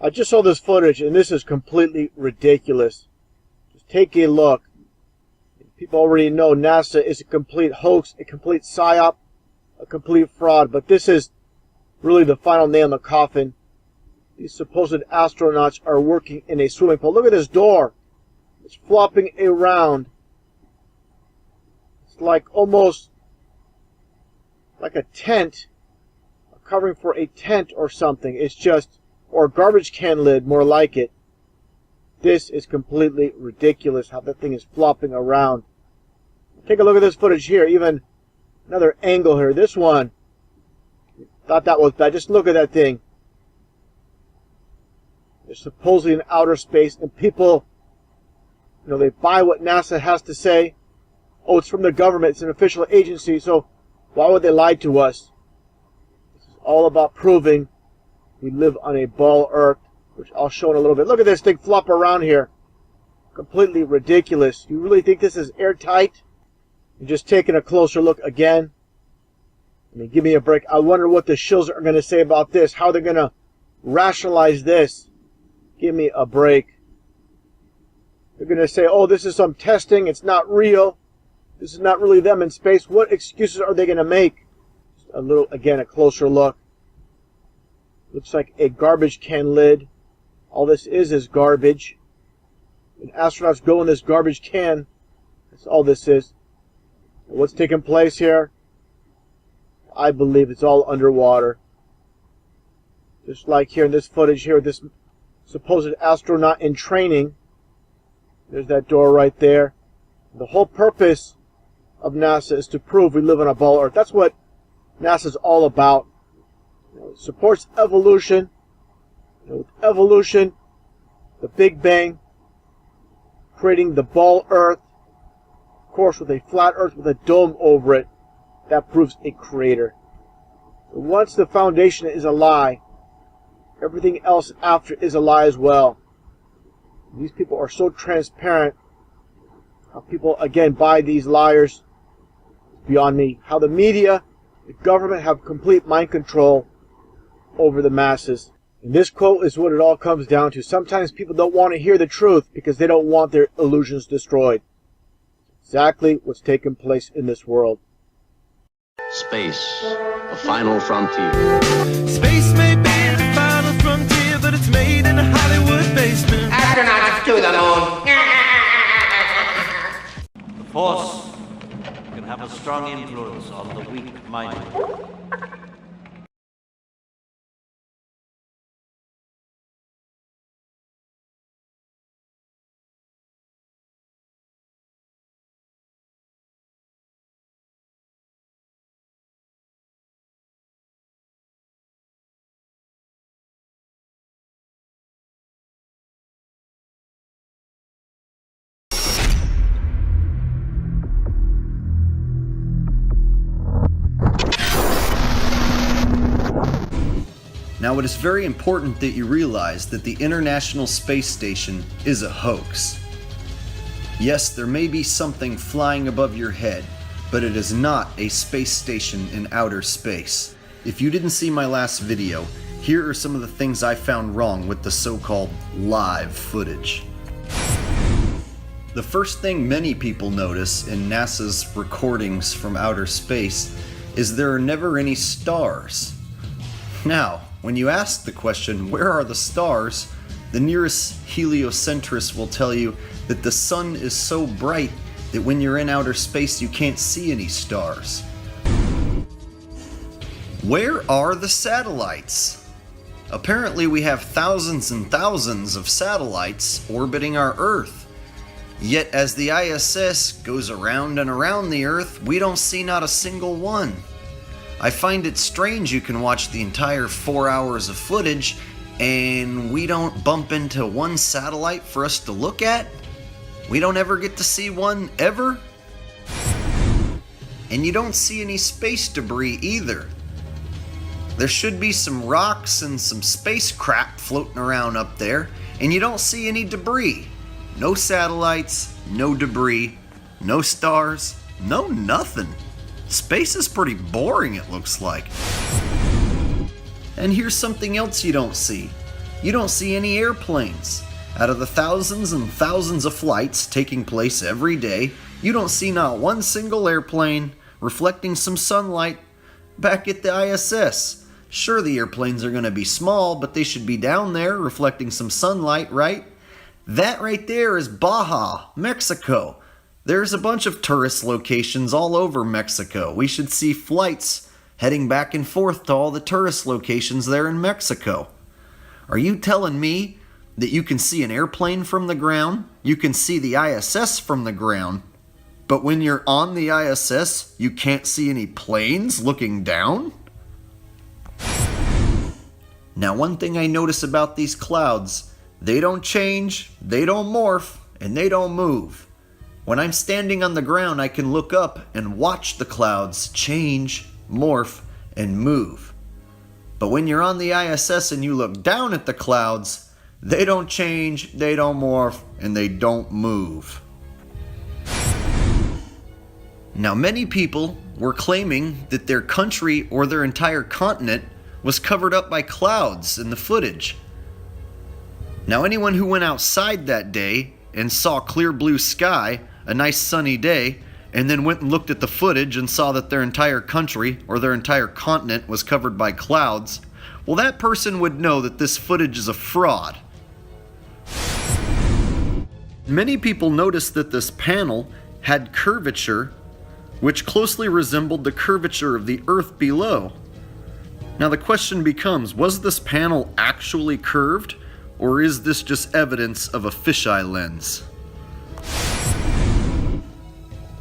I just saw this footage, and this is completely ridiculous. Just take a look. People already know NASA is a complete hoax, a complete psyop, a complete fraud. But this is really the final nail in the coffin. These supposed astronauts are working in a swimming pool. Look at this door. It's flopping around. It's like almost like a tent, a covering for a tent or something. It's just, or a garbage can lid, more like it. This is completely ridiculous how that thing is flopping around. Take a look at this footage here, even another angle here. This one, thought that was bad. Just look at that thing. They're supposedly in outer space, and people, they buy what NASA has to say. Oh, it's from the government. It's an official agency, so why would they lie to us? This is all about proving we live on a ball Earth, which I'll show in a little bit. Look at this thing flop around here. Completely ridiculous. You really think this is airtight? You're just taking a closer look again. I mean, give me a break. I wonder what the shills are going to say about this. How they're going to rationalize this. Give me a break. They're going to say, oh, this is some testing. It's not real. This is not really them in space. What excuses are they going to make? Just a little, again, a closer look. Looks like a garbage can lid. All this is garbage. When astronauts go in this garbage can, that's all this is. And what's taking place here? I believe it's all underwater. Just like here in this footage here, this supposed astronaut in training. There's that door right there. The whole purpose of NASA is to prove we live on a ball Earth. That's what NASA's all about. It supports evolution. With evolution, the Big Bang, creating the ball Earth, of course with a flat Earth with a dome over it, that proves a creator. So once the foundation is a lie, everything else after is a lie as well. These people are so transparent. How people, again, buy these liars is beyond me. How the media, the government have complete mind control over the masses. And this quote is what it all comes down to. Sometimes people don't want to hear the truth because they don't want their illusions destroyed. Exactly what's taking place in this world. Space, the final frontier. Space may be the final frontier, but it's made in a Hollywood basement. Astronauts to the moon. The Force can have a strong influence on the weak-minded. Now, it is very important that you realize that the International Space Station is a hoax. Yes, there may be something flying above your head, but it is not a space station in outer space. If you didn't see my last video, here are some of the things I found wrong with the so-called live footage. The first thing many people notice in NASA's recordings from outer space is there are never any stars. Now, when you ask the question, where are the stars? The nearest heliocentrist will tell you that the sun is so bright that when you're in outer space you can't see any stars. Where are the satellites? Apparently we have thousands and thousands of satellites orbiting our Earth. Yet as the ISS goes around and around the Earth, we don't see not a single one. I find it strange you can watch the entire 4 hours of footage and we don't bump into one satellite for us to look at? We don't ever get to see one ever? And you don't see any space debris either. There should be some rocks and some space crap floating around up there, and you don't see any debris. No satellites, no debris, no stars, no nothing. Space is pretty boring, it looks like. And here's something else you don't see. you don't see any airplanes. Out of the thousands and thousands of flights taking place every day, you don't see not one single airplane reflecting some sunlight back at the ISS. Sure, the airplanes are going to be small, but they should be down there reflecting some sunlight, right? That right there is Baja, Mexico. There's a bunch of tourist locations all over Mexico. We should see flights heading back and forth to all the tourist locations there in Mexico. Are you telling me that you can see an airplane from the ground? You can see the ISS from the ground, but when you're on the ISS, you can't see any planes looking down? Now, one thing I notice about these clouds, they don't change, they don't morph, and they don't move. When I'm standing on the ground, I can look up and watch the clouds change, morph, and move. But when you're on the ISS and you look down at the clouds, they don't change, they don't morph, and they don't move. Now, many people were claiming that their country or their entire continent was covered up by clouds in the footage. Now, anyone who went outside that day and saw clear blue sky, a nice sunny day, and then went and looked at the footage and saw that their entire country or their entire continent was covered by clouds, well, that person would know that this footage is a fraud. Many people noticed that this panel had curvature which closely resembled the curvature of the Earth below. Now the question becomes, was this panel actually curved, or is this just evidence of a fisheye lens?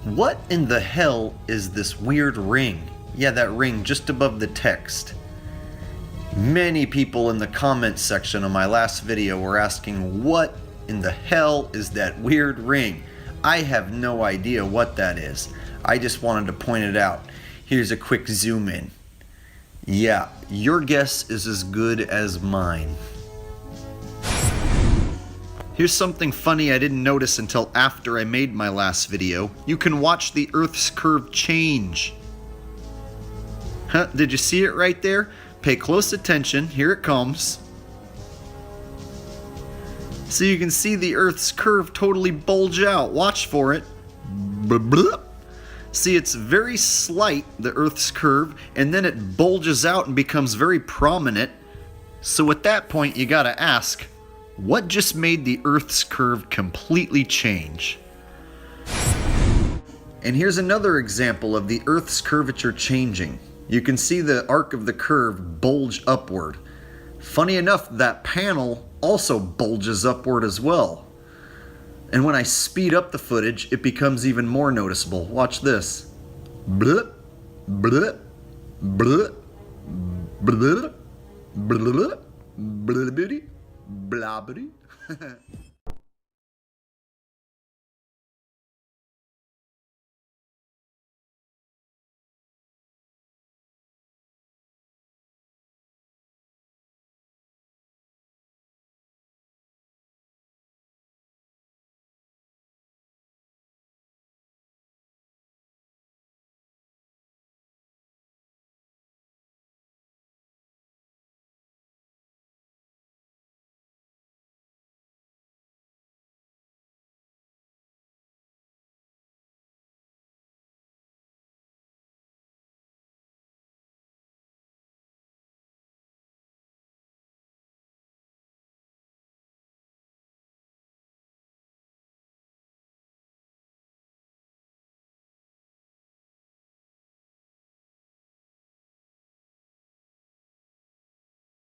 What in the hell is this weird ring? Yeah, that ring just above the text. Many people in the comments section of my last video were asking, what in the hell is that weird ring? I have no idea what that is. I just wanted to point it out. Here's a quick zoom in. Yeah, your guess is as good as mine. Here's something funny I didn't notice until after I made my last video. You can watch the Earth's curve change. Huh, did you see it right there? Pay close attention, here it comes. So you can see the Earth's curve totally bulge out. Watch for it. Blah. See, it's very slight, the Earth's curve, and then it bulges out and becomes very prominent. So at that point, you gotta ask, what just made the Earth's curve completely change? And here's another example of the Earth's curvature changing. You can see the arc of the curve bulge upward. Funny enough, that panel also bulges upward as well. And when I speed up the footage, it becomes even more noticeable. Watch this. Blip, blip, blip, blip, blip, blip, blip, blip, blip.